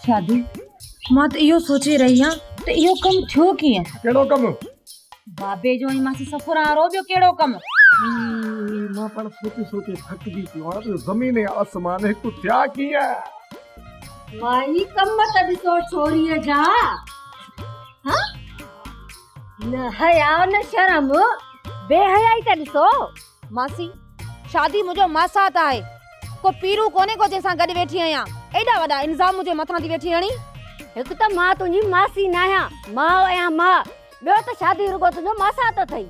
शादी मां तो इहो सोचे रही हां तो इहो कम थियो कीअं? केड़ो कम? बाबे जो मासी सफर आ रो बियो केड़ो कम? मां पण सोचे थकजी पियो आहियां। ज़मीन ऐं आसमान हिकु थिया कीअं? माई कम त ॾिसो छोरीअ जा। हाँ न हया न शर्म बेहयाई त ॾिसो। मासी शादी मुझो मासात आहे, को पीरू कोने को जैसा गड वेठी आया। एडा वडा इल्जाम मुझे मथा दी वेठी हणी। एक त मां तुंहिंजी मासी न आहियां, मां आहियां मां। ॿियो त शादी रुगो तुंहिंजो मासात अथई।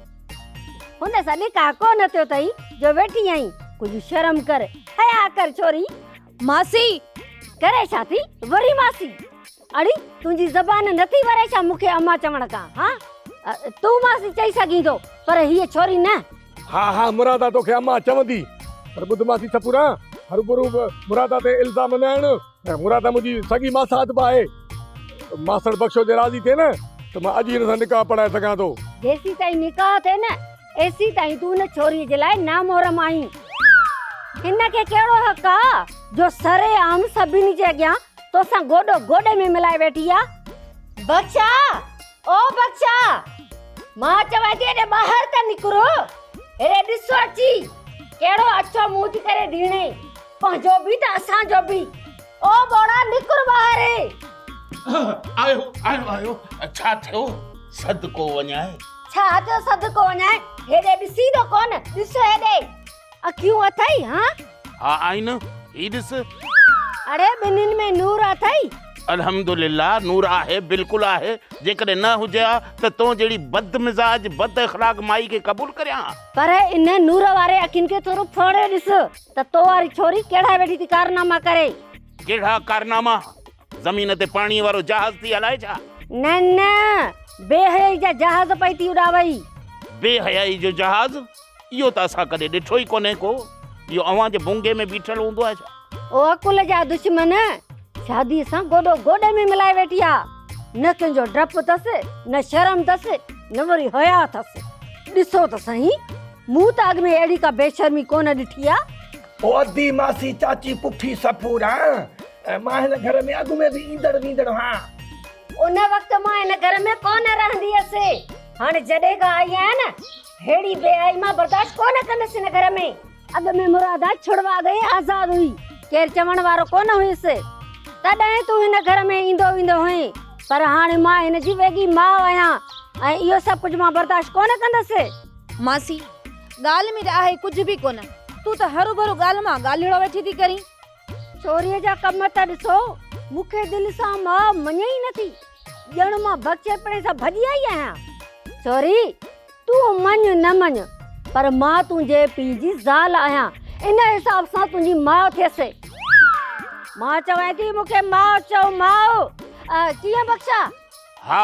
हुन सां निकाह कोन थियो अथई जो वेठी आहीं। कुझु शर्म कर, हया कर छोरी। मासी करे छा थी वरी मासी? अड़ी तुंहिंजी ज़बान नथी वरे छा मूंखे अम्मा चवण खां? हाँ तूं मासी चई सघीं थो पर हीअ छोरी न। हा मुरादा तोखे अम्मा चवंदी, पर ॿुध मासी सपूरा, हर गुरू मुरादा ते इल्ज़ाम न आहिनि। मुरादा मुंहिंजी सॻी मासात बि आहे। मासड़ बख्शो जे राज़ी थिए न त मां अॼु हिन सां निकाह पढ़ाए सघां थो। जेसी ताईं निकाह थिए न एसी ताईं तूं न छोरीअ जे लाइ नामोहरम आहीं। हिनखे कहिड़ो हक़ आहे जो सरे आम सभिनी जे अॻियां तोसां गोॾो गोॾे में मिलाए वेठी आहे? बख्शा ओ बख्शा, मां चवां थी एॾे ॿाहिरि त निकिरो। हेॾे ॾिसो अची कहिड़ो अछो मुंहुं थी करे ढीणे, पंहिंजो बि त असांजो बि। ओ बोड़ा निकिर ॿाहिरि। आयो छा थियो? सदको वञाए। छा थियो सदको वञाए? हेॾे ॾिसी तो कोन? ॾिसो हेॾे अखियूं अथई? हा आई न, ही ॾिस। अरे ॿिन्हिनि में नूर अथई? अल्हम्दुलिल्लाह नूर आहे, बिल्कुलु आहे। जेकॾहिं न हुजे हा त तो जहिड़ी बदमिजाज बद अखलाक माई खे क़बूल करियां। पर इन नूर वारे अखियुनि खे थोरो फोड़े ॾिस त तो वारी छोरी कहिड़ा वेठी थी कारनामा करे। कहिड़ा कारनामा? ज़मीन ते पाणी वारो जहाज थी हलाए छा? न बेहयाई जा जहाज पई थी उड़ावई। बेहयाई जो जहाज? इहो त असां कॾहिं ॾिठो ई कोन्हे को। इहो अवां जे बुंगे में बीठल हूंदो आहे छा? ओ अकुल जा दुश्मन शादी सां गोॾो गोॾे में मिलाए वेठी आहे। न कंहिंजो डपु अथसि, न शर्म अथसि, न वरी हया अथसि। ॾिसो त सही, मूं त अॻ में अहिड़ी का बेशर्मी कोन ॾिठी आहे। ओ अदी मासी चाची पुठी सपूरा, मां हिन घर में अॻु में बि ईंदड़ वींदड़ हां। उन वक्त मां हिन घर में कोन रहंदी हुअसि। हाणे जॾहिं खां आई आहियां न हेड़ी बेआई मां बर्दाश्त कोन कंदसि हिन घर में। अॻ में मुरादा छुड़वा गई आज़ाद हुई, केर चवण वारो कोन हुयसि। तॾहिं तूं हिन घर में ईंदो वेंदो हुई, पर हाणे मां हिन जी वेगी माउ आहियां ऐं इहो सभु कुझु मां बर्दाश्त कोन कंदसि। मासी ॻाल्हि में त आहे कुझु बि कोन, तू त हरू भरू ॻाल्हि मां ॻाल्हिड़ो वेठी थी करी। छोरीअ जा कम त ॾिसो, मूंखे दिलि सां मां मञे ई नथी। ॼण मां बचपणे सां भॼी आई आहियां। छोरी तूं मञ न मञ, पर मां तुंहिंजे पीउ जी ज़ाल आहियां, इन हिसाब सां तुंहिंजी माउ थियसि। मां चवां थी मूंखे माउ चओ, माउ। कीअं बख्शा? हा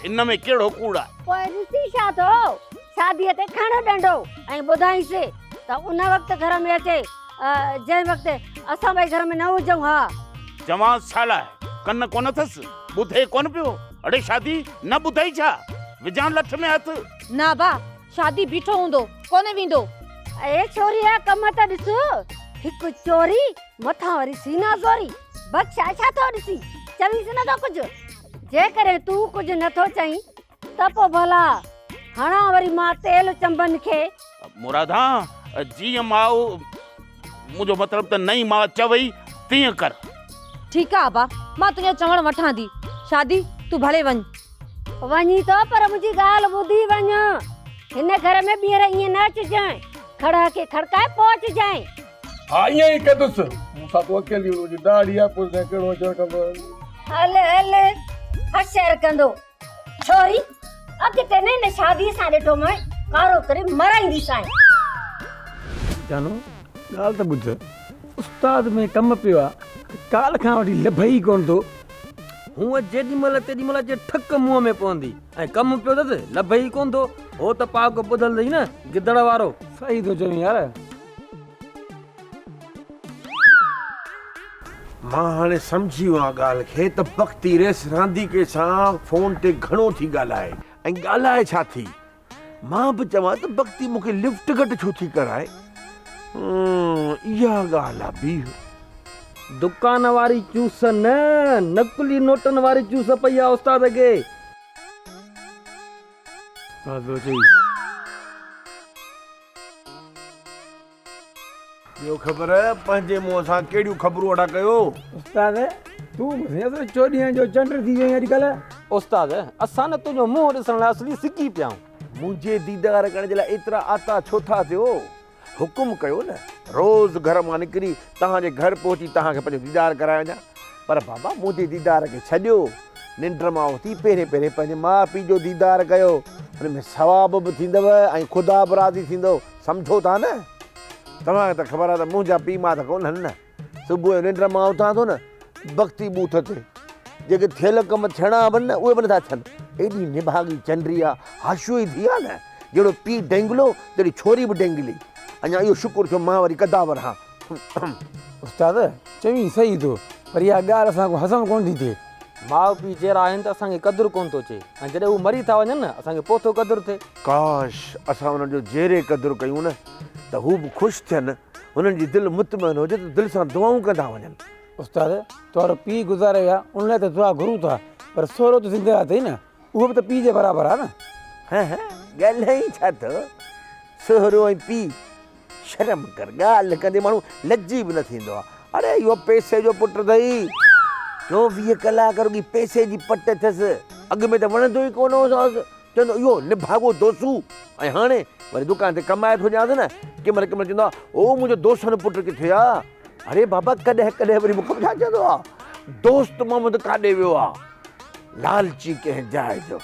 इन में कहिड़ो कूड़ आहे? पोइ ॾिसी छा थो, शादीअ ते खण डंडो ऐं ॿुधाईंसि त उन वक़्तु घर में अचे जंहिं वक़्तु असां ॿई घर में न हुजऊं। हा जवां छा लाइ? कन कोन अथसि, ॿुधे कोन पियो? अड़े शादी न ॿुधाई छा? विझां लठ में हथ? ना बा, शादी बीठो हूंदो कोन वेंदो। ए छोरीअ कम त ॾिस, हिकु चोरी मथां वरी सीना ज़ोरी। बख्शा छा थो ॾिसी? चवीसि नथो कुझु? जेकॾहिं तूं कुझु नथो चईं त पोइ भला हणा वरी मां तेल चंबन खे। मुरादा जीअं माउ, मुंहिंजो मतिलबु त नई माउ चवई तीअं कर। ठीकु आहे बा, मां तुंहिंजो चवण वठां थी। शादी तूं भले वञ। वञी तो पर मुंहिंजी ॻाल्हि ॿुधी वञ। हिन घर में ॿीहर ईअं न अचिजांइ, खड़ा खे खड़काए पहुचजांइ। हा ईअं ई कंदुसि, मूंसां तूं अकेली हुनजी दाढ़ी आहे पुछे कहिड़ो अचणु कंदो। हल हल हशर कंदो। छोरी अॻिते न हिन शादीअ सां ॾिठो मैं कारो करे मराईंदीसांइ। जानो ॻाल्हि त ॿुध, उस्ताद में कमु पियो आहे, काल खां वठी लभई कोन थो। हूअं जेॾीमहिल तेॾीमहिल जे ठक मुंहं में पवंदी ऐं कमु पियो अथसि लभई कोन थो। हो त पाक ॿुधल अथई न गिदड़ वारो। सही थो चवीं यार। मां हाणे सम्झी वियो आहियां ॻाल्हि खे त बख़्ती रेस रांदीके सां फ़ोन ते घणो थी ॻाल्हाए ऐं ॻाल्हाए छा थी। मां बि चवां त भक्ति मूंखे लिफ्ट घटि छो थी कराए। इहा ॻाल्हि आहे बीह। दुकान वारी चूस न, नकली नोटन वारी चूस पई आहे उस्ताद खे। उस्ताद चई ॿियो ख़बर पंहिंजे मुंहं सां कहिड़ियूं ख़बरूं अड़ा कयो। उस्ताद तूं ॿुधाए चोॾहं जो चंड थी वई अॼुकल्ह। उस्ताद असां न तुंहिंजो मुंहुं ॾिसण लाइ असली सिकी पिया आहियूं। मुंहिंजे दीदार करण जे लाइ एतिरा आता छो था थियो? हुकुम कयो न, रोज़ घर मां निकिरी तव्हांजे घर पहुची तव्हांखे पंहिंजो दीदार कराए वञा। पर बाबा मुंहिंजे दीदार खे छॾियो, निंड मां उथी पहिरें पहिरें पंहिंजे माउ पीउ जो दीदार कयो। हुन में सवाब बि थींदव ऐं ख़ुदा बि राज़ी थींदो। सम्झो था न? तव्हांखे त ख़बर आहे त मुंहिंजा पीउ मां त कोन्हनि न। सुबुह जो निंड मां उथां थो न, भक्ति बूथ ते जेके थियल कम थियणा बि न उहे बि नथा थियनि। एॾी निभागी चंडरी आहे, हाशियो ई थी आहे न। जहिड़ो पीउ डेंगलो तहिड़ी छोरी बि डेंगली। अञा इहो शुक्र थियो मां वरी कदावर हा। उस्ताद चवी सही थो, पर इहा ॻाल्हि असांखे हज़म कोन थी थिए। माउ पीउ जहिड़ा आहिनि त असांखे क़दुरु कोन थो अचे, ऐं जॾहिं उहे मरी था वञनि न असांखे पोइ थो क़दुरु थिए। काश असां हुननि जो जहिड़े क़दुरु कयूं न त हू बि ख़ुशि थियनि, हुननि जी दिलि मुतमइन हुजे त दिलि सां दुआऊं कंदा वञनि। उस्ताद तुंहिंजो पीउ गुज़ारे विया, उन लाइ त दुआ घुरूं था, पर सोरो त ज़िंदह अथई न, उहो बि त पीउ जे बराबरि आहे न। ॻाल्हि ई छा अथव? सोहरो ऐं पीउ, शर्म कर। ॻाल्हि कंदे माण्हू लज्जी बि न थींदो आहे। अरे इहो पैसे जो पुटु अथई, 24 कलाक रुॻी पैसे जी पट अथसि। अॻु में त वणंदो ई कोन हुओसि, चवंदो इहो निभागो दोस्तू। ऐं हाणे वरी दुकान ते कमाए थो ॾियांसि न, कंहिं महिल चवंदो आहे ओ मुंहिंजो दोस्तनि पुटु किथे आहे। अरे बाबा कॾहिं कॾहिं वरी मूंखे छा चवंदो आहे, दोस्त मोहम्मद काॾे वियो आहे, लालची कंहिं जाइ जो।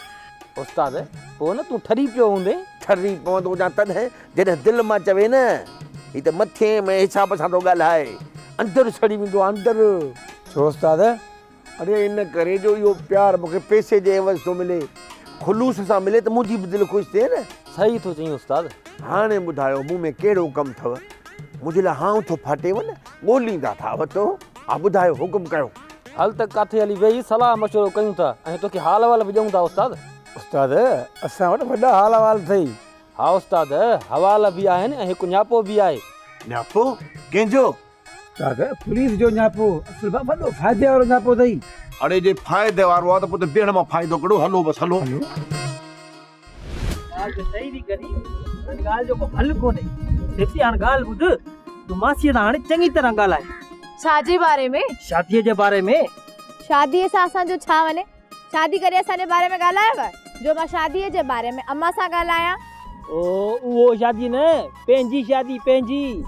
उस्ताद पोइ न तूं ठरी पियो हूंदे। ठरी पवंदो जा तॾहिं जॾहिं दिलि मां चवे न, हीअ त मथे में हिसाब सां थो ॻाल्हाए, अंदरि सड़ी वेंदो आहे अंदरि। छो उस्ताद? अरे इन करे जो इहो प्यारु मूंखे पैसे जे एवज़ थो मिले, ख़ुलूस सां मिले त मुंहिंजी बि दिलि ख़ुशि थिए न। सही थो चई उस्ताद। हाणे ॿुधायो मूं में कहिड़ो कमु अथव? मुंहिंजे लाइ हाउ थो फाटेव न, ॻोल्हींदा था वठो। हा ॿुधायो, हुकुम कयो। हल त किथे हली वेही सलाह मशवरो कयूं था ऐं तोखे हाल वाल बि ॾियूं था उस्ताद। उस्ताद असां वटि वॾा हाल वाल अथई। हा उस्ताद, हवाल बि आहिनि ऐं हिकु न्यापो बि आहे। न्यापो कंहिंजो? उस्ताद पुलिस जो न्यापो, असुल वॾो फ़ाइदे वारो न्यापो अथई। अरे जे फ़ाइदे वारो आहे त पोइ त भेण मां फ़ाइदो कढो। हलो बसि हलो। सही थी करी, ॻाल्हि जो को हल कोन्हे। सिर्फ़ हाणे ॻाल्हि ॿुध, तूं मासीअ सां हाणे चङी तरह ॻाल्हाए। छाजे बारे में? शादीअ जे बारे में। शादीअ सां असांजो छा वञे? शादी करे असांजे बारे में ॻाल्हायव? जो मां शादीअ जे बारे में अम्मा सां ॻाल्हायां। ओ उहो शादी न, पंहिंजी शादी पंहिंजी।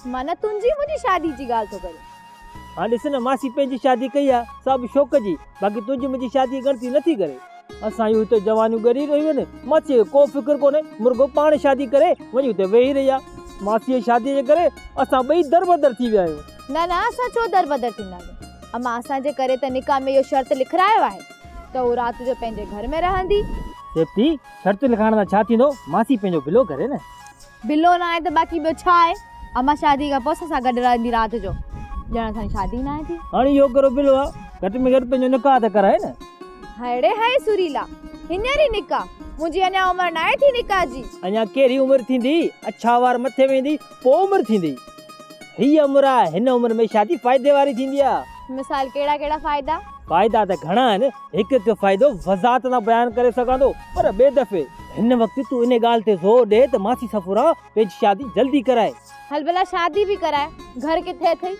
माना तुंहिंजी मुंहिंजी शादी जी ॻाल्हि थो करे? हाणे ॾिस न, मासी पंहिंजी शादी कई आहे सभु शौक़ जी, बाक़ी तुंहिंजी मुंहिंजी शादी गणती नथी करे। असां इहो हिते जवानियूं ॻरी रहियूं आहिनि, मासीअ खे को फ़िक्र कोन्हे, मुर्गो पाण शादी करे वञी हुते वेही रही आहे। मासीअ जी शादीअ जे करे असां ॿई दरबदर थी विया आहियूं। न न, असां छो दरबदर थींदासीं? अम्मा असांजे करे त निकाह में इहो शर्त लिखायो आहे त हू राति जो पंहिंजे घर में रहंदी। सेफ्टी शर्त लिखाइण सां छा थींदो? मासी पंहिंजो बिलो करे न। बिलो न आहे त बाक़ी ॿियो छा आहे? अम्मा शादी खां पोइ असां गॾु रहंदी राति जो, ॼण असांजी शादी न आहे थी। हाणे इहो करो बिलो आहे, घटि में घटि पंहिंजो निकाह त कराए न। हेड़े हाय सुरीला, हींअर ई निकाह? मुंहिंजी अञा उमिरि न आहे थी निकाह जी। अञा कहिड़ी उमिरि थींदी? अछा वार मथे वेंदी पोइ उमिरि थींदी। हीअ उमिरि आहे, हिन उमिरि में शादी फ़ाइदे वारी थींदी आहे। मिसाल कहिड़ा कहिड़ा फ़ाइदा? फ़ाइदा त घणा आहिनि, हिकु हिकु फ़ाइदो वज़ाहत सां बयानु करे सघां थो, पर ॿिए दफ़े हिन वक़्तु तूं इन ॻाल्हि ते ज़ोर ॾे त मासी सफ़ुरा पंहिंजी शादी जल्दी कराए। हल भला शादी बि कराए, घर किथे अथई?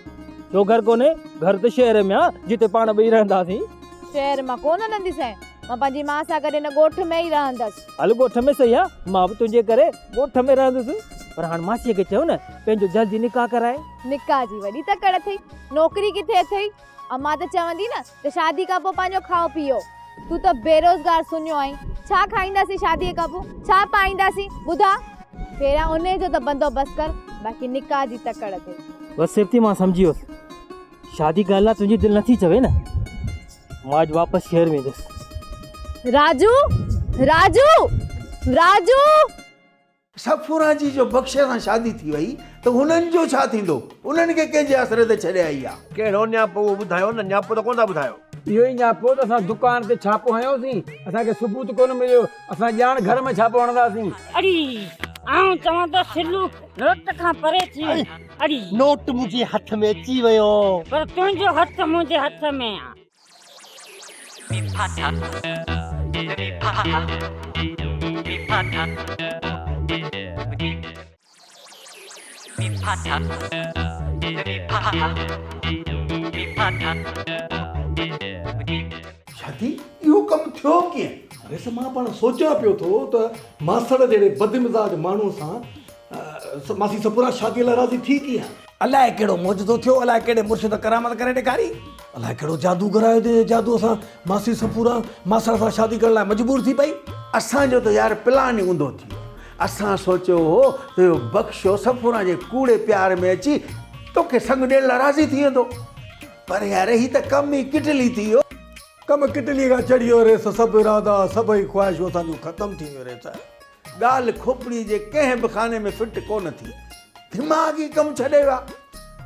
छो घर कोन्हे? घर त शहर में आहे जिते पाण ॿई रहंदासीं। शहर मां कोन हलंदीसीं, मां पंहिंजी माउ सां गॾु हिन ॻोठ में ई रहंदसि। हल ॻोठ में सही आहे, मां बि तुंहिंजे करे ॻोठ में रहंदुसि, पर हाणे मासीअ खे चयो न पंहिंजो जल्दी निकाह कराए। निकाह जी वॾी तकड़ अथई, नौकिरी किथे अथई? अम्मा त चवंदी न त शादी खां पोइ पंहिंजो खाओ पीओ। तूं त बेरोज़गार सुनियो आहीं, छा खाईंदासीं शादीअ खां पोइ? छा पाईंदासीं? ॿुधा, पहिरियां उन जो त बंदोबस्तु कर, बाक़ी निकाह जी तकड़ अथई। बसि सिर्फ़ मां सम्झी वियुसि, शादी करण लाइ तुंहिंजी दिलि नथी चवे न। मां अॼु वापसि शहर में वेंदुसि। राजू राजू राजू, सफ़ुरा जी जो बख़्शे सां शादी थी वई त हुननि जो छा थींदो? उन्हनि खे कंहिंजे आसरे ते छॾे आई आहे? कहिड़ो न्यापो ॿुधायो न? न्यापो त कोन था ॿुधायो। इहो ई न्यापो त असां दुकान ते छापो हयोसीं, असांखे सबूत कोन मिलियो, असां ॼाण घर में छापो हणंदासीं। अड़ी आऊं चवां तो सिलू नोट खां परे थी वई। अड़ी नोट मुंहिंजे हथ में अची वियो। पर तुंहिंजो हथ मुंहिंजे हथ में आ। शादी इहो कमु थियो कीअं? अरे स मां पाण सोचियां पियो थो त मासड़ जहिड़े बदमिज़ाज माण्हू सां मासी सपुरा शादीअ लाइ राज़ी थी कीअं? अलाए कहिड़ो मौजूदो थियो, अलाए कहिड़े मुर्शिद करामत करे ॾेखारी, अलाए कहिड़ो जादू करायो ते जादू सां मासी सपुरा मासड़ सां शादी करण लाइ मजबूर थी पई। असांजो त यार प्लान ई ऊंधो थियो। असां सोचियो हो त इहो बख्शो सफूरा जे कूड़े प्यार में अची तोखे संग ॾियण लाइ राज़ी थी वेंदो, पर यार ही त कम ई किटली थी वियो। कम किटली खां चढ़ी वियो रे, सभु इरादा सभई ख्वाहिशूं असांजूं ख़तमु थी वियो रे। ॻाल्हि खोपड़ी जे कंहिं बि खाने में फिट कोन थी, दिमाग़ ई कमु छॾे विया,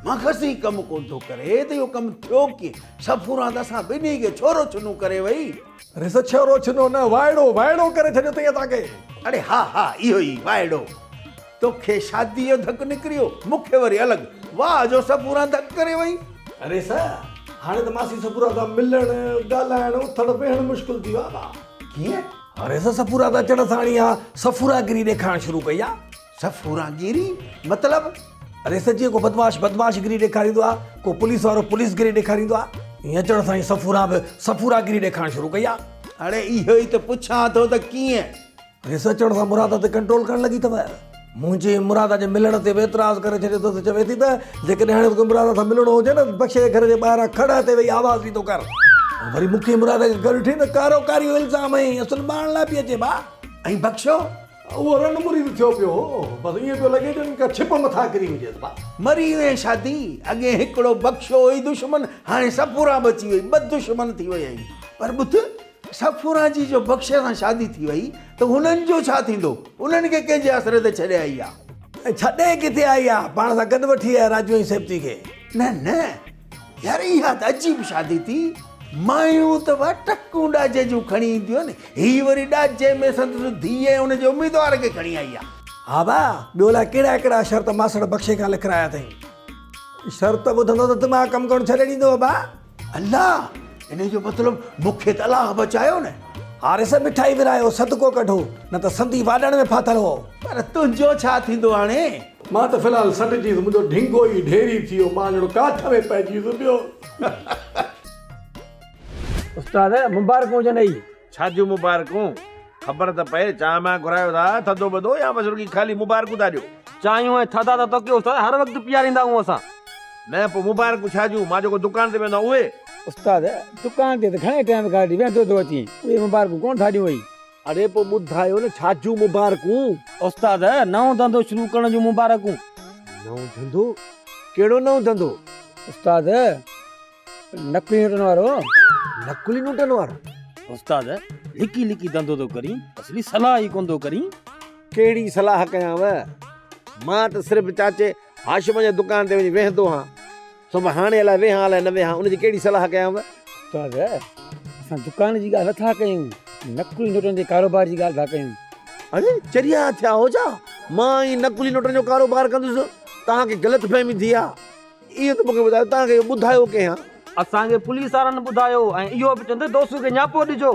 मग़ज़ ई कमु कोन थो करे त इहो कमु थियो कीअं। सफूरा त असां ॿिन्ही खे छोरो छुनू करे वई। अरे स छोरो छुनो न, वाइड़ो करे छॾियो अथई असांखे। अरे हा हा इहो ई वाइड़ो। तोखे शादीअ जो धकु निकिरियो, मूंखे वरी अलॻि वाह जो सफूरा धकु करे वई। अरे स हाणे त मासी सपुरा सां मिलणु ॻाल्हाइणु उथणु वेहणु मुश्किल थी वियो आहे। कीअं? अरे स सपुरा त अचण सां हाणे सफुरागिरी ॾेखारणु शुरू कई आहे। सफूरागिरी मतिलबु? अरे स जीअं को बदमाशगिरी ॾेखारींदो आहे, को पुलिस वारो पुलिसगिरी ॾेखारींदो आहे, ईअं अचण सां ई सफूरा बि सफुरागिरी ॾेखारणु शुरू कई आहे। अरे इहो ई त पुछां थो त कीअं? अरे स अचण सां मुराद ते कंट्रोल करणु लॻी अथव। मुंहिंजे मुराद जे मिलण ते बि एतिराज़ करे छॾियो त चवे थी त जेकॾहिं हाणे तोखे मुराद सां मिलणो हुजे न, बख्शे जे घर जे ॿाहिरां खड़ा ते वेही आवाज़ बि थो कर। वरी मूंखे मुराद खे गॾु वठी न कारोकारी इल्ज़ाम ऐं असुल मारण लाइ पई अचे भाउ। ऐं बख्शो उहो रणमुरीद थियो पियो, बसि ईअं पियो लॻे ॼण का छिप मथां किरी हुजे भाउ। मरी वई शादी। अॻे हिकिड़ो बख्शो हुई दुश्मन, हाणे सफूरा बची वई, ॿ दुश्मन थी वई आहिनि। पर ॿुध, सफूरा जी जो बख्शे सां शादी थी वई त हुननि जो छा थींदो? उन्हनि खे कंहिंजे आसरे ते छॾे आई आहे। छॾे किथे आई आहे, पाण सां गॾु वठी आहे राजू ऐं सेप्ती खे। न न यार इहा त अजीब शादी थी। मायूं त टकूं ॾाजे जूं खणी ईंदियूं आहिनि, हीअ वरी ॾाजे में संदसि धीअ ऐं हुनजे उम्मीदवार खे खणी आई आहे। हा भाउ, ॿियो लाइ कहिड़ा कहिड़ा शर्त मासड़ बख्शे खां लिखाया अथई। शर्त ॿुधंदो त दिमाग़ कमु करणु छॾे ॾींदो भाउ। अल्लाह, इन जो मतिलबु मूंखे त अलाह बचायो न। हारे स मिठाई विरायो, सदको कढो, न त संदी वाॾण में फाथल हो। पर तुंहिंजो छा थींदो हाणे? मां त फ़िलहालु सटिजी मुंहिंजो ढिंगो ई ढेरी थी वियो, मां ॼणो काठ में पइजी वियो। उस्ताद मुबारक हुजनि। छा जूं मुबारकूं? ख़बर त पए चांहि मां घुरायो था थधो बधो या बस रुॻी खाली मुबारकूं था ॾियो? चांहियूं ऐं थधा त तोखे उस्ताद हर वक़्तु पीआरींदा आहियूं असां। न पोइ मुबारकूं छा जूं? मां जेको दुकान ते वेंदो उहे? उस्ताद दुकान ते त घणे टाइम खां वेंदो थो अची, उहे मुबारकूं कोन ठाहियूं वई। अरे पोइ ॿुधायो न छा जूं मुबारकूं? उस्ताद नओं धंधो शुरू करण जूं मुबारकूं। नओं धंधो? कहिड़ो नओं धंधो? उस्ताद नकली नोटनि वारो। नकुली नोटनि वारो? उस्ताद लिकी लिकी धंधो थो करी, असली सलाह ई कोन थो करी। कहिड़ी सलाह कयांव? मां त सिर्फ़ु चाचे हाशिम जे दुकान ते वञी वेहंदो आहियां, सुभाणे हाणे अलाए वेहां अलाए न वेहां, उनजी कहिड़ी सलाह कयांव? उस्ताद असां दुकान जी ॻाल्हि नथा कयूं, नकली नोटनि जे कारोबार जी ॻाल्हि था कयूं। अरे चरिया थिया हो छा? मां ई नकुली नोटनि जो कारोबार कंदुसि? तव्हांखे ग़लतफ़हमी थी आहे। इहो त मूंखे ॿुधायो, तव्हांखे ॿुधायो कंहिं? असांखे पुलिस वारनि ॿुधायो ऐं इहो बि चवंदे दोस्त खे न्यापो ॾिजो।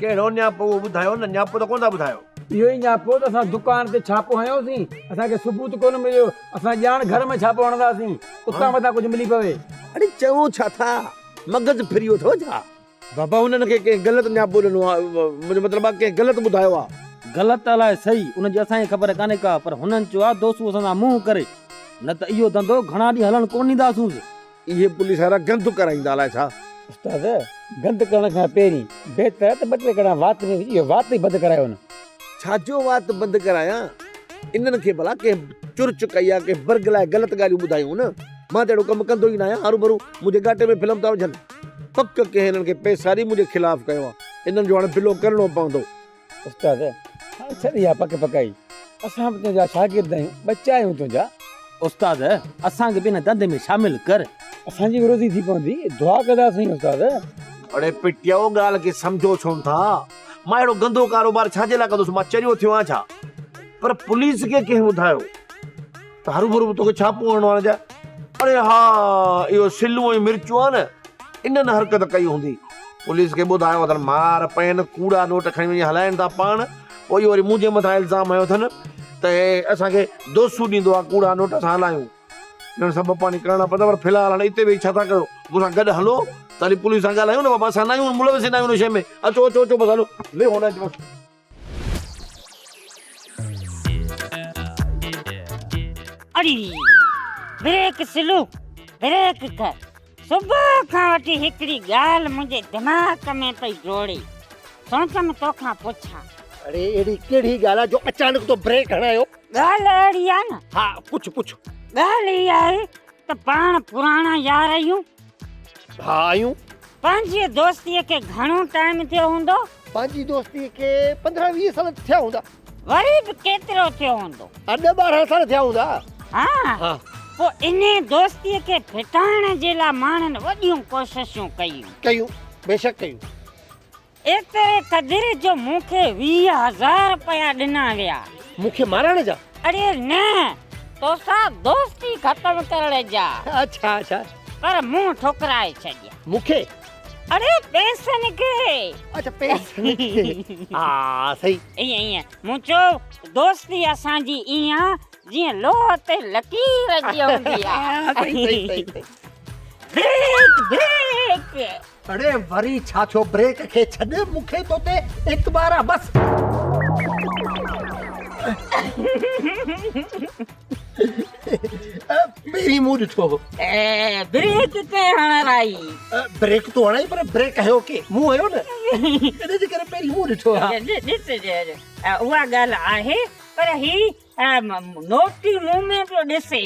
कहिड़ो न्यापो? उहो ॿुधायो न, न्यापो त कोन था ॿुधायो। इहो ई न्यापो त असां दुकान ते छापो हयोसीं, असांखे सबूत कोन मिलियो, असां ॼाण घर में छापो हणंदासीं, उतां मथां कुझु मिली पवे। अरे चऊं छा था? मग़ज़ फिरियो थो छा? बाबा हुननि खे कंहिं ग़लति न्यापो ॾिनो आहे, मुंहिंजो मतिलबु आहे कंहिं ग़लति ॿुधायो आहे। ग़लति अलाए सही, उनजी असांखे ख़बर कान्हे का, पर हुननि चयो आहे दोस्तू असां मुंहुं करे, न त इहो धंधो घणा ॾींहं हलणु कोन ॾींदासूं। इहे पुलिस वारा गंद कराईंदा अलाए छा? उस्ताद गंद करण खां पहिरीं बहितर त 2-3 कड़ा वात में इहो वात ई बंदि करायो न। छाजो वात बंदि करायां? इन्हनि खे भला कंहिं चुर चुकाई आहे, कंहिं बर्ग लाइ ग़लति ॻाल्हियूं ॿुधायूं न। मां त अहिड़ो कमु कंदो ई न आहियां। हरू भरू मुंहिंजे घाटे में फिल्म था विझनि, पक कंहिं हिननि खे पैसारी मुंहिंजे ख़िलाफ़ु कयो आहे। इन्हनि जो हाणे बिलो करिणो पवंदो। उस्ताद हाणे छॾी आहे पक पकाई, असां बि तुंहिंजा शागिर्द आहियूं, बच्चा आहियूं तुंहिंजा। उस्ताद असांखे बि हिन धंधे में शामिलु कर, असांजी बि रोज़ी थी पवंदी, दुआ कंदासीं। उस्ताद अड़े पिटियो ॻाल्हि खे सम्झो छो था। मां अहिड़ो गंदो कारोबार छाजे लाइ कंदुसि? मां चरियो थियो आहियां छा? पर पुलिस खे कंहिं ॿुधायो त हरू भरू तोखे छापो हणणो आहे? अरे हा, इहो सिलूं ऐं मिर्चूं आहे न, इन्हनि हरकत कई हूंदी। पुलिस खे ॿुधायो अथनि मार पयनि, कूड़ा नोट खणी वञी हलाइनि था पाण, पोइ वरी मुंहिंजे मथां इल्ज़ाम हयो अथनि त असांखे दोसूं ॾींदो आहे कूड़ा नोट असां हलायूं। हिननि सभु पाणी करणा पवंदा। पर फ़िलहाल हाणे हिते वेही छा था कयो? मूंसां गॾु हलो त हली पुलिस सां ॻाल्हायूं न बाबा। असां न आहियूं मुलविस न आहियूं हुन शइ में। अचो अचो अचो, बसि हलो वेहो हुन अचो। अड़ी ब्रेक सिलू, ब्रेक कर। सुबुह खां वठी हिकिड़ी ॻाल्हि मुंहिंजे दिमाग़ में पई जोड़े, सोचम तोखां पुछां। अरे अहिड़ी कहिड़ी ॻाल्हि आहे जो अचानक तो ब्रेक हणायो? ॻाल्हि अहिड़ी आहे न, हा पुछ पुछ। ॻाल्हि इहा आहे त पाण पुराणा यार आहियूं। हा आहियूं। पंहिंजी दोस्तीअ खे घणो टाइम थियो हूंदो? पंहिंजी दोस्ती खे 15-20 साल थिया हूंदा। वरी बि केतिरो थियो हूंदो? 10-12 साल थिया हूंदा। हा, पोइ इन दोस्तीअ खे फिटाइण जे लाइ माण्हुनि वॾियूं कोशिशूं कयूं। बेशक कयूं। एतिरे क़दुरु जो मूंखे 20,000 रुपया ॾिना विया। मूंखे मारण जा? अरे न, तोसां दोस्ती ख़तम करण जा। अच्छा अच्छा। पर मूं ठुकराए छॾिया। मूंखे? अरे पैसनि खे। अच्छा पैसनि खे। हा सही। ईअं मूं चयो दोस्ती असांजी ईअं जीअं लोह ते लकीर जी हूंदी आहे। सही। Break break. अरे वरी छा थियो? ब्रेक खे छॾ, मूंखे तो ते एतबार आहे बस। पहिरीं मूं ॾिठो हो। ब्रेक के हणण आई? ब्रेक तो हणाई, पर ब्रेक हयो के? मूं हयो न, इन जे करे पहिरीं मूं ॾिठो आहे। ॾिस उहा ॻाल्हि आहे, पर ही नोटी मुंह में पियो ॾिसे।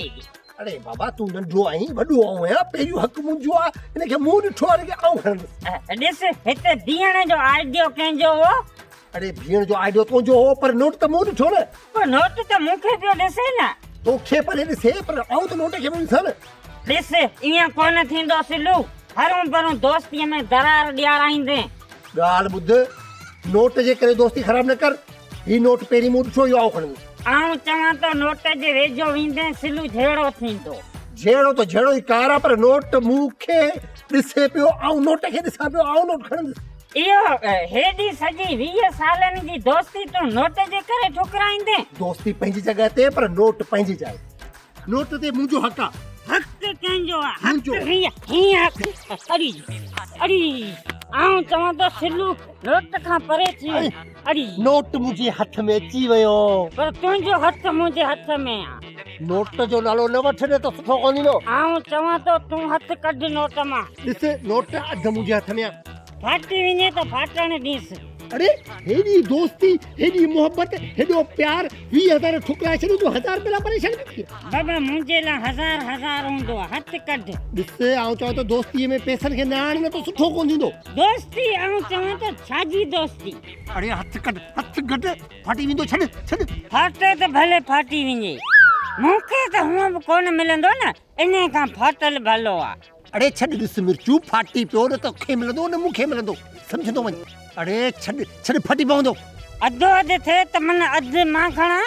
अरे बाबा तूं नंढो आहीं, वॾो आहियां, पहिरियों हक़ मुंहिंजो आहे, हिनखे मूं ॾिठो आहे, हिनखे आऊं खणंदुसि। ॾिस हिते बीहण जो आइडियो कंहिंजो हो? अरे बीहण जो आइडियो तुंहिंजो हो, पर नोट त मूं ॾिठो न। पर नोट त मूंखे पियो ॾिसे न। तोखे भले ॾिसे, पर आऊं त नोट खे बि ॾिसां न। ॾिस ईअं कोन थींदो सिलू, हरूं भरूं दोस्तीअ में दरार ॾियाराईंदे। ॻाल्हि ॿुध, नोट जे करे दोस्ती ख़राब न कर। ही नोट पहिरीं मूं ॾिठो, इहो आऊं खणंदुसि। आऊं चवां तो नोट जे वेझो वेंदे सिलू झेड़ो थींदो। झेड़ो तो झेड़ो ई कार आहे, पर नोट मूंखे ॾिसे पियो, आऊं नोट खे ॾिसां पियो, आऊं नोट खणंदुसि। इहो हेॾी सॼी 20 सालनि जी दोस्ती तूं नोट जे करे ठुकराईंदे? दोस्ती पंहिंजी जॻह ते, पर नोट पंहिंजी जाइ। नोट ते मुंहिंजो हक़ आहे। हक़ कंहिंजो आहे? मुंहिंजो। अड़ी अड़ी आऊं चवां तो सिलू नोट खां परे थी। अड़ी नोट मुंहिंजे हथ में अची वियो। पर तुंहिंजो हथ मुंहिंजे हथ में आहे। नोट जो नालो न वठ न त सुठो कोन ईंदो। आऊं चवां तो तूं हथ कढ नोट मां। ॾिस नोट अधु मुंहिंजे हथ में आहे। फाटी वञे त फाटण ॾींसि। अरे हेॾी दोस्ती, हेॾी मोहबत, हेॾो प्यार, 20,000 ठुकराए छॾियो, तूं 1000 रुपया परेशान थी। बाबा मुंहिंजे लाइ 1000 हूंदो आहे, हथ कढ। ॾिस आऊं चवां तो दोस्तीअ में पैसनि खे न आणींदो त सुठो कोन थींदो। दोस्ती आऊं चवां तो छाजी दोस्ती? अरे हथ कढ, हथ कढ, फाटी वेंदो। छॾ छॾ। फाटे त भले फाटी वञे, मूंखे त हूअं बि कोन मिलंदो न, इन खां फाटल भलो आहे। अरे छॾ, ॾिस मिर्चू फाटी पियो न तोखे मिलंदो न मूंखे मिलंदो, सम्झंदो वञ। अरे छॾ फाटी पवंदो। अधो अधु थिए त मन अधु मां खणा।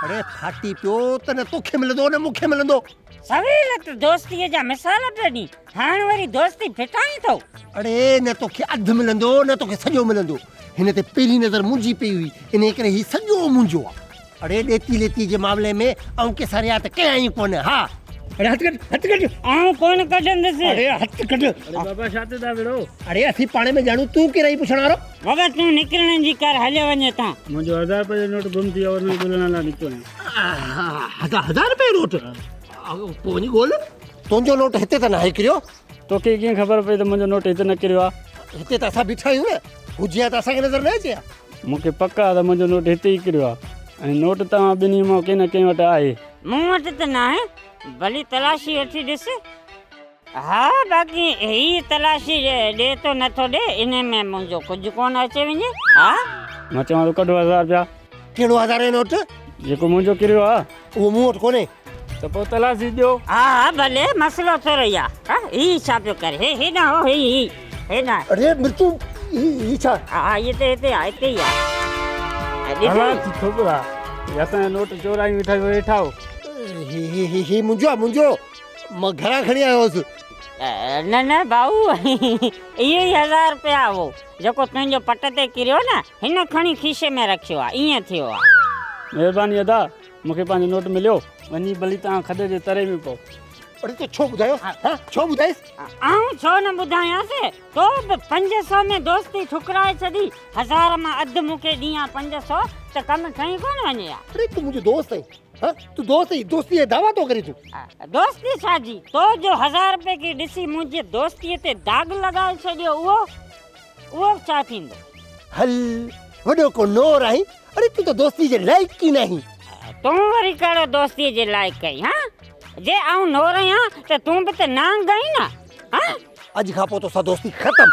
अरे फाटी पियो त न तोखे मिलंदो न मूंखे मिलंदो। सवेल दोस्तीअ जा मिसाल पिया ॾी, हाणे वरी दोस्ती फिटाई थो। अरे न तोखे अधु मिलंदो न तोखे सॼो मिलंदो। हिन ते पहिरीं नज़र मुंहिंजी पई हुई, इन करे ही सॼो मुंहिंजो आहे। अरे ॾेती लेती जे मामले में आऊं के सरिया त कयां ई कोन। हा अरे हथ कढ। आऊं कोन कढंदसि। अरे हथ कढ। अरे बाबा छा ते था विड़ो? अरे असीं पाणे में ॼाणू, तूं केरु पुछण वारो? बाबा तूं निकिरण जी कर, हलियो वञे ता। मुंहिंजो 1000 रुपए जो नोट गुम थी वियो, हुन ॻोल्हण लाइ निकितो आहियां। 1000 रुपए नोट? पोइ वञी ॻोल्ह। तुंहिंजो नोट हिते त न आहे किरियो। तोखे कीअं ख़बर पई त मुंहिंजो नोट हिते न किरियो आहे? हिते त असां बीठा आहियूं न, हुजे त असांखे नज़र न अचे। मूंखे पक आहे त मुंहिंजो नोट हिते ई किरियो आहे, ऐं नोट तव्हां ॿिन्ही मां कंहिं न कंहिं वटि आहे। मूं वटि त न आहे, भली तलाशी वठी ॾिस। हा बाक़ी ही तलाशी ॾे तो नथो ॾे, इन में मुंहिंजो कुझु कोन अचे वञे। हा मां चवां थो कढो 1000 रुपया। कहिड़ो 1000 जो नोट? जेको मुंहिंजो किरियो आहे उहो मूं वटि कोन्हे। त पोइ तलाशी ॾियो। हा भले मसलो थोरो ई आहे। ही छा पियो करे? हे न हो ही हे ना अरे मिर्चू ही छा हा हिते हिते आहे हिते ई आहे हला छोकिरा असांजा नोट चोराई वेठा हो ही मुंहिंजो मां घरां खणी आयो हुअसि न न भाऊ इहो ई 1000 रुपया हो जेको तुंहिंजो पट ते किरियो न हिन खणी खीसे में रखियो आहे ईअं थियो आहे महिरबानी अदा मूंखे पंहिंजो नोट मिलियो वञी भली तव्हां खॾे जे तरे में पओ अरे तो छो ॿुधायो हा छो ॿुधाइसि आऊं छो न ॿुधायांसि तो बि 500 में दोस्ती ठुकराए छॾी 1000 मां अधु मूंखे ॾियां 500 त कमु खणी कोन वञे हा अरे तू मुंहिंजो दोस्त आहीं हाँ तू दोस्त आहीं दोस्ती जो दावा तो करे तू दोस्ती छाजी तो जो 1000 रुपए खे ॾिसी मुंहिंजे दोस्तीअ ते दाग लॻाए छॾियो उहो छा थींदो हल वॾो को नोर आहीं अरे तू तो दोस्ती जे लाइक़ ई नहीं तूं वरी कहिड़ो दोस्तीअ जे लाइक़ कई हा जे आऊं नोर आहियां त तूं बि त नांग आई न हा अॼु खां पोइ तोसां दोस्ती ख़तम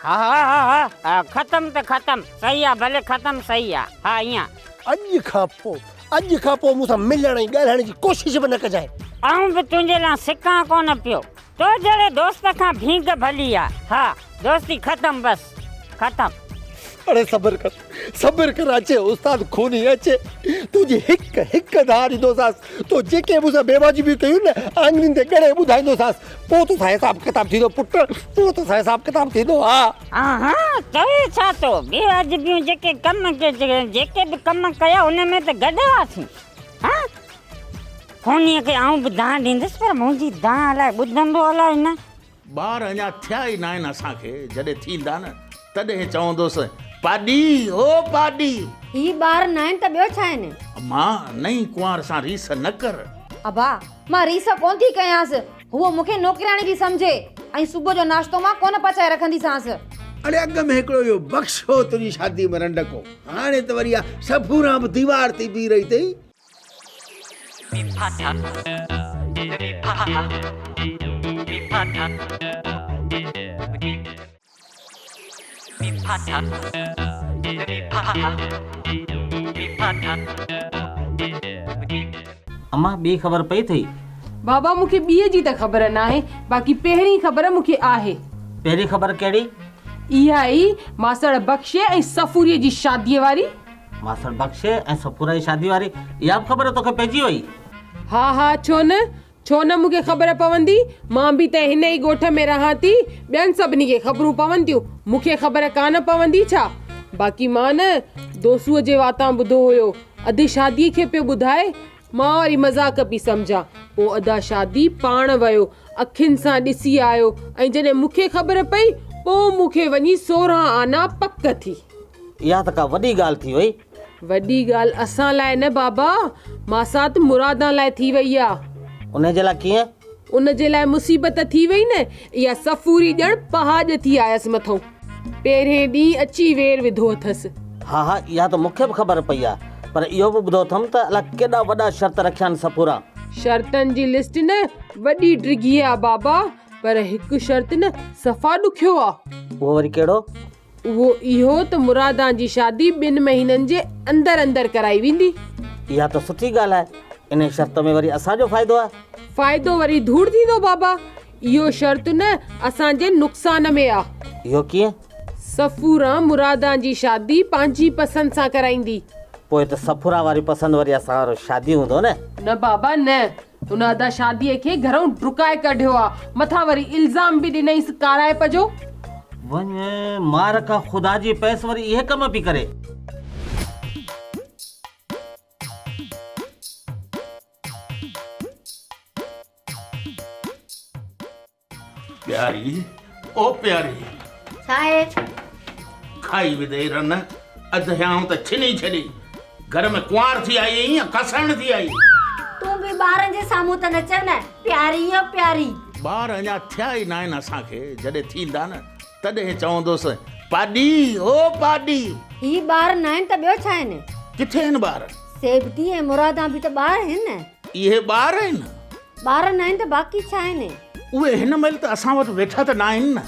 हा ख़तम त ख़तम सही आहे भले ख़तम सही आहे हा ईअं अॼु खां पोइ मूंसां मिलण ऐं ॻाल्हाइण जी कोशिशि बि न कजांइ आऊं बि तुंहिंजे लाइ सिकां कोन पियो तो जहिड़े दोस्त खां भींग भली आहे हा दोस्ती ख़तम बसि ख़तम अरे सबर कर अचे उस्ताद खूनी अचे तुझे हिक धार ॾींदोसांसि तो जेके मूंसां बेवाजिबी कयूं न आङिरियुनि ते ॻणे ॿुधाईंदोसांसि पोइ तोसां हिसाब किताब थींदो पुट पोइ तोसां हिसाब किताब थींदो हा चवे छा तो बेवाजिबियूं जेके बि कम कया हुन में त गॾु हुआसीं हा खूनीअ खे आऊं बि दाह ॾींदसि पर मुंहिंजी दाह अलाए ॿुधंदो अलाए न ॿार अञा थिया ई न आहिनि असांखे जॾहिं थींदा न तॾहिं चवंदोसि पाडी ओ पाडी ही ॿार न आहिनि त ॿियो छा आहिनि मां नई कुंवार सां रीस न कर अबा मां रीस कोन थी कयांसि हुओ मूंखे नौकिराणी बि सम्झे ऐं सुबुह जो नाश्तो मां कोन पचाए रखंदीसांसि अरे अॻ में हिकिड़ो इहो बख़्शो तुंहिंजी शादी में रंडको हाणे त वरी सफूरा बि दीवार ते बीह रही अथई अम्मा ॿी ख़बर पई थई बाबा मूंखे ॿीअ जी त ख़बर न आहे बाक़ी पहिरीं ख़बर मूंखे आहे पहिरीं ख़बर कहिड़ी इहा ई मासड़ बख्शे ऐं सफ़ूरीअ जी शादीअ वारी मासड़ बख्शे ऐं सफ़ूरा जी शादी वारी इहा बि ख़बर तोखे पइजी वई हा छो न मूंखे ख़बर पवंदी मां बि त हिन ई ॻोठ में रहां थी ॿियनि सभिनी खे ख़बरूं पवंदियूं मूंखे ख़बर कान पवंदी छा बाक़ी मां न दोसूअ जे वातां ॿुधो हुयो अधु शादीअ खे पियो ॿुधाए मां वरी मज़ाक पई सम्झां पोइ अदा शादी पाण वियो अखियुनि सां ॾिसी आयो ऐं जॾहिं मूंखे ख़बर पई पोइ मूंखे वञी 16 आना पक थी इहा त का वॾी ॻाल्हि थी वई वॾी ॻाल्हि असां लाइ न बाबा मासात मुरादां लाइ थी वई आहे उन जे लाइ कीअं उन जे लाइ मुसीबत थी वई न इहा सफ़ूरी ॼण पहाड़ थी आयसि मथां पहिरें ॾींहुं अची वेर विधो अथसि हा इहा त मूंखे बि ख़बर पई आहे पर इहो बि ॿुधो अथमि त अलाए केॾा वॾा शर्त रखिया आहिनि सफ़ूरा शर्तनि जी लिस्ट न वॾी डिघी आहे बाबा पर हिकु शर्त न सफ़ा ॾुखियो आहे उहो वरी कहिड़ो उहो इहो त मुरादां जी शादी 2 महीननि जे अंदर कराई वेंदी इहा त सुठी ॻाल्हि आहे इन शर्त में वरी असांजो फ़ाइदो आहे फ़ाइदो वरी धूड़ थींदो बाबा इहो शर्त न असांजे नुक़सान में आहे इहो कीअं सफ़ूरा मुरादां जी शादी पंहिंजी पसंदि सां कराईंदी पोइ त सफ़ूरा वारी पसंदि वरी असां वारो शादी हूंदो न बाबा न हुन अदा शादीअ खे घरों डुकाए कढियो आहे मथां वरी इल्ज़ाम बि ॾिनईसि काराए पजो वञ मार का ख़ुदा जी पैस वरी इहे कम पई करे प्यारी ओ प्यारी छा आहे खाई विधे रन अधयाऊं त छिनी छॾी घर में कुंवार थी आई आहीं या कसण थी आई तूं बि ॿारनि जे साम्हूं त न चव न प्यारी ॿार अञा थिया ई न आहिनि असांखे जॾहिं थींदा न तॾहिं चवंदोसि पाडी ओ पाडी ही ॿार न आहिनि त ॿियो छा आहिनि किथे आहिनि ॿार सेबती ऐं मुरादां बि त ॿार आहिनि न इहे ॿार आहिनि ॿार न आहिनि त बाक़ी छा आहिनि उहे हिन महिल त असां वटि वेठा त न आहिनि न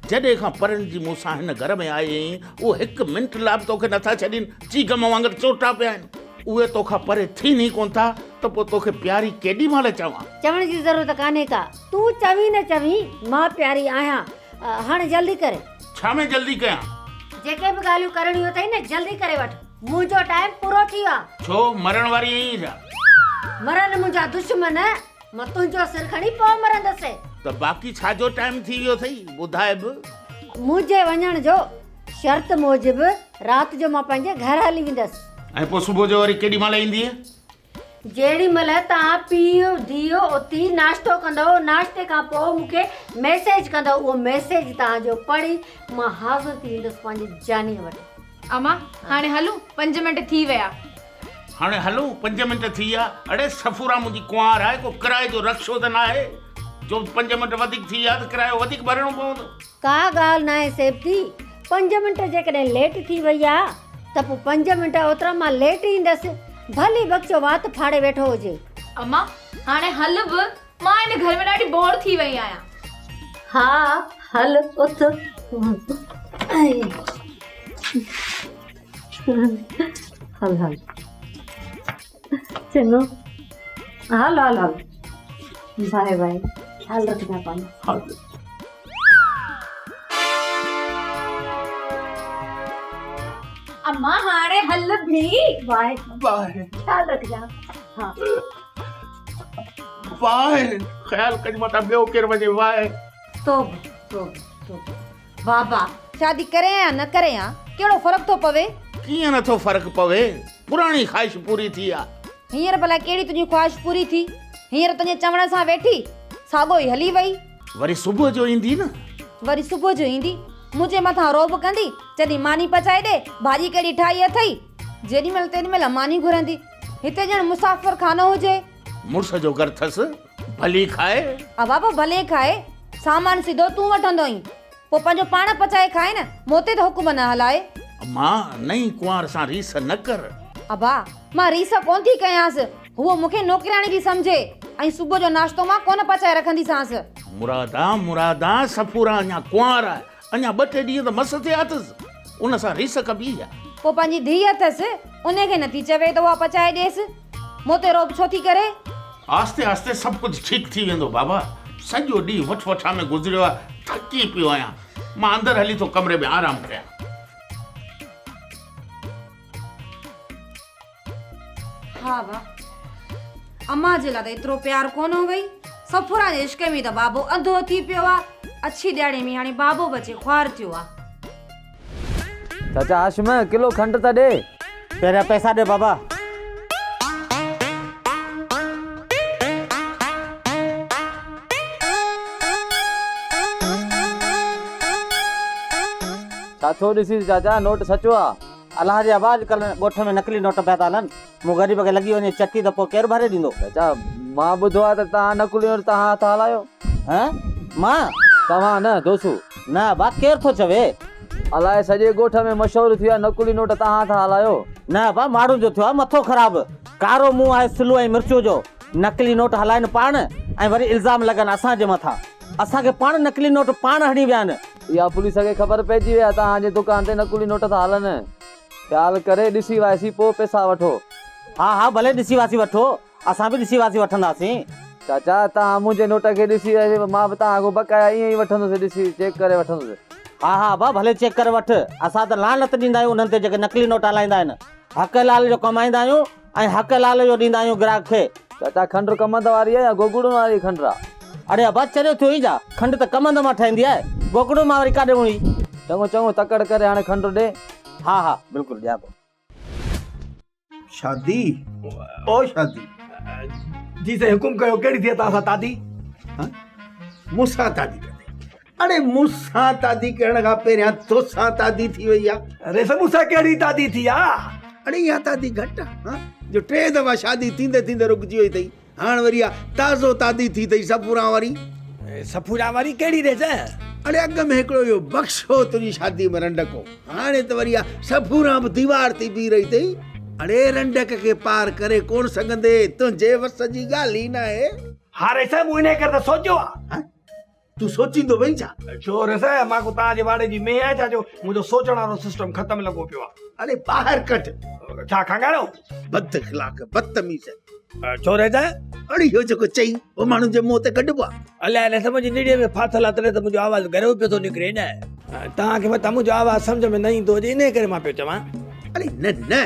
जॾहिं खां परनि जी मूंसां हिन घर में आई आहीं उहे 1 मिंट लाइ बि तोखे नथा छॾीनि चीगम वांगुरु चोटा पिया आहिनि उहे तोखां परे थीनि ई कोन था त पोइ तोखे प्यारी केॾी महिल चवां चवण जी ज़रूरत कान्हे का तूं चवी न चवी मां प्यारी आहियां हाणे जल्दी करे छा में जल्दी कयां? जेके बि ॻाल्हियूं करणियूं अथई न जल्दी करे वठ मुंहिंजो टाइम पूरो थी वियो आहे छो मरण वारी आहीं छा? मरन मुंहिंजा दुश्मन मां तुंहिंजो सिर खणी पोइ मरंदसि त बाक़ी छाजो टाइम थी वियो अथई ॿुधाए बि। मुंहिंजे वञण जो शर्त मूजिबि राति जो मां पंहिंजे घर हली वेंदसि ऐं पोइ सुबुह जो वरी केॾी महिल ईंदीअ? जेॾी महिल तव्हां पीओ धीओ उथी नाश्तो कंदव नाश्ते खां पोइ मूंखे मैसेज कंदव उहो मैसेज तव्हांजो पढ़ी मां हाज़िर थी वेंदसि पंहिंजी जानीअ वटि। अम्मा हाणे हलूं 5 मिंट थी विया। हाणे हलूं 5 मिंट थी विया? अड़े सफ़ूरा मुंहिंजी कुंवार आहे को किराए जो रक्शो त न आहे जो 5 मिंट वधीक थी विया त किरायो वधीक भरणो पवंदो। का ॻाल्हि न आहे सेफ्टी 5 मिंट जेकॾहिं लेट थी वई आहे त पोइ 5 मिंट ओतिरा मां लेट ईंदसि भली बक्चो वात फाड़े वेठो हुजे। अम्मा हाणे हल बि मां हिन घर में ॾाढी बोर थी वई आहियां। हा हल उथ हल हल चङो हल हल हल बाय बाय ख्याल रखना पानी। अम्मा हाणे हल भी बाय बाय ख्याल रखना। हाँ बाय ख़्याल कॼ मता ॿियो केरु वञे बाय। तो बाबा शादी करे या न करे या कहिड़ो फर्क थो पवे? कीअं नथो फ़र्क़ु पवे पुराणी ख़्वाहिश पूरी थी आहे। हींअर भला कहिड़ी तुंहिंजी ख्वाहिश पूरी थी? हींअर तुंहिंजे चवण सां वेठी साॻो ई हली वई। वरी सुबुह जो ईंदी न? वरी सुबुह जो ईंदी मुंहिंजे मथां रोब कंदी जॾहिं मानी पचाए ॾे भाॼी कहिड़ी ठाही अथई जेॾी महिल तेॾी महिल मानी घुरंदी। हिते ॼण मुसाफ़िर खानो हुजे। मुड़ुस जो घर अथसि भली खाए। बाबा भले खाए सामान सिधो तूं वठंदो आहीं पोइ पंहिंजो पाण पचाए खाए न मोते त हुकुम न हलाए। मां नई कुंवार सां रीस न कर। अबा मां रीस कोन थी कयांसि हूअ मूंखे नौकराणी थी सम्झे ऐं सुबुह जो नाश्तो मां कोन पचाए रखंदीसांसि। मुरादा सफ़ूरा अञा कुंवार आहे अञा 2-3 ॾींहं त मस थिया अथसि उन सां रीस कबी आहे। पोइ पंहिंजी धीउ अथसि उनखे नथी चवे त उहा पचाए ॾेसि मोते रोब छो थी करे? आस्ते आस्ते सभु कुझु ठीकु थी वेंदो बाबा। सॼो ॾींहुं वठा में गुज़रियो आहे थकी पियो आहियां मां अंदरि हली थो कमरे में आराम कयां। हा बा अम्मा जे लाइ त एतिरो प्यार कोन हो वई सफ़ुरा जे इश्क में त बाबो अंधो थी पियो आहे। अच्छी ॾियारी में हाणे बाबो बचे ख्वार थियो आहे। चाचा हाशिम किलो खंड त ॾे। पहिरियां पैसा ॾे बाबा। छाथो ॾिसी चाचा नोट सचो आहे। अलाह जे आवाज़ कल्ह ॻोठ में नकली नोट पिया था हलनि मूं ग़रीब खे लॻी वञे चकी त पोइ केरु भरे ॾींदो? चाचा मां ॿुधो आहे त तव्हां नकली नोट तव्हां हथ हलायो। हैं मां? तव्हां न दोसू न बा केरु थो चवे? अलाए सॼे ॻोठ में मशहूरु थी आहे नकली नोट तव्हां हथ हलायो। न बा माण्हू जो थियो आहे मथो ख़राबु कारो मुंहुं आहे सिलो ऐं मिर्चो जो नकली नोट हलाइनि पाण ऐं वरी इल्ज़ाम लॻनि असांजे मथां। असांखे पाण नकली नोट पाण हणी विया आहिनि। इहा पुलिस खे ख़बर पइजी वई आहे तव्हांजे दुकान ते नकली नोट था हलनि। ख़्याल करे ॾिसी वाइसी पोइ पैसा वठो। हा हा भले ॾिसी वासी वठो असां बि ॾिसी वासी वठंदासीं। चाचा तव्हां मुंहिंजे नोट खे ॾिसी मां बि तव्हां खां बकाया ईअं ई वठंदुसि ॾिसी चेक करे वठंदुसि। हा हा बा भले चेक करे वठ असां त लानत ॾींदा आहियूं उन्हनि ते जेके नकली नोट हलाईंदा आहिनि। हक़ लाल जो कमाईंदा आहियूं ऐं हक़ लाल जो ॾींदा आहियूं ग्राहक खे। चाचा खंड कमंद वारी आहे या गोगड़ुनि वारी खंड आहे? अड़े अबा चरियो थियो ई जा खंड त कमंद मां ठहंदी आहे गोगड़ो मां वरी काॾे हुई। चङो चङो तकड़ करे हाणे खंड ॾे। हाँ हाँ बिल्कुल ॾियां थो। शादी ओ शादी जी से हुकुम कयो कहिड़ी थी तव्हां सां तादी? मूंसां तादी कंदे? अड़े मूंसां तादी करण खां पहिरियां तोसां तादी थी वई आहे। अरे मूंसां कहिड़ी तादी थी आहे? अड़े इहा तादी घटि आहे जो 3 दफ़ा शादी थींदे थींदे रुकिजी वई अथई हाणे वरी ताज़ो तादी थी अथई सफ़ूरा वारी। सफ़ूरा वारी कहिड़ी ॾेस? अड़े अॻ में हिकिड़ो इहो बख़्शो तुंहिंजी शादी में रंडको हाणे त वरी सफ़ूरा बि दीवार थी बीह रही अथई। अड़े रंडक के पार करे कोन सघंदे तुंहिंजे वस जी ॻाल्हि ई न आहे। हारे साहब मूं इन करे त सोचियो आहे। तूं सोचींदो भई छा? छो रे साहब मां को तव्हांजे वारे जी में आहे छा जो मुंहिंजो सोचण वारो सिस्टम ख़तम लॻो पियो आहे। अड़े ॿाहिरि कट छा खंगाणो? बद अखलाक बदतमीज़ छो रहंदा अड़ी इहो जेको चई उहो माण्हू जे मुंहं ते कढिबो आहे अलाए न सम्झ निड़ीअ में फाथल आहे तॾहिं त मुंहिंजो आवाज़ घर पियो थो निकिरे न तव्हांखे मतां मुंहिंजो आवाज़ सम्झ में न ईंदो हुजे इन करे मां पियो चवां अरे न न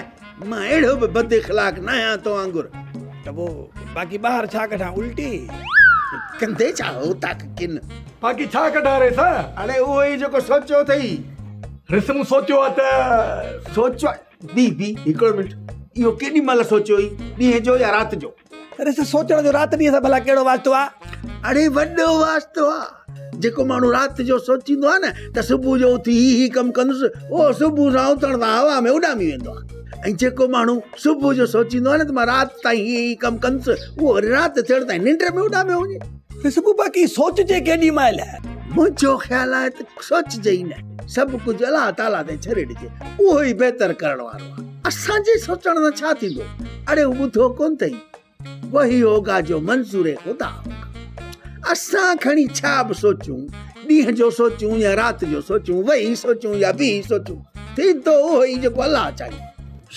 मां अहिड़ो बि बद इख़लाक़ न आहियां तो वांगुरु त पोइ बाक़ी ॿाहिरि छा कढां उल्टी कंदे छा हो ताक किन बाक़ी छा कढा रे सा अरे उहो ई जेको सोचियो अथई रिस मूं सोचियो आहे त सोचियो बी हिकिड़ो मिंट इहो केॾी महिल सोचियो ई ॾींहं जो या राति जो अरे सोचण जो राति ॾींहं सां भला कहिड़ो वास्तो आहे अरे वॾो वास्तो आहे जेको माण्हू राति जो सोचींदो आहे न त सुबुह जो उथी ही कमु कंदुसि उहो सुबुह सां उथण सां हवा में उॾामी वेंदो आहे ऐं जेको माण्हू सुबुह जो सोचींदो आहे न त मां राति ताईं ही कमु कंदुसि उहो राति थियण ताईं निंड में उॾामियो वञे सुबुह बाक़ी सोचजे केॾी महिल मुंहिंजो ख़्यालु आहे त सोचजे ई न सभु कुझु अलाह ताला ते छॾे ॾिजे उहो ई बहितर करण वारो आहे असांजे सोचण सां छा थींदो अरे ॿुधो कोन अथई वही होगा जो मंसूरे ख़ुदा होगा असां खणी छा बि सोचूं ॾींहं जो सोचूं या राति जो सोचूं वही सोचूं या ॿी सोचूं थींदो उहो ई जेको अलाह चाहे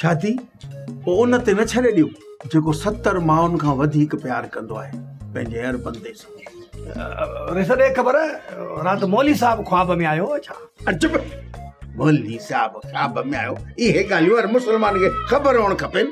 शादी पोइ उन ते न छॾे ॾियो जेको 70 माउनि खां वधीक प्यार कंदो आहे पंहिंजे हर बंदे सां रिस ॾे ख़बर राति मौली साहब ख्वाब में आयो छा चुप मौली साहब ख्वाब में आयो इहे ॻाल्हियूं हर मुस्लमान खे ख़बर हुअणु खपेनि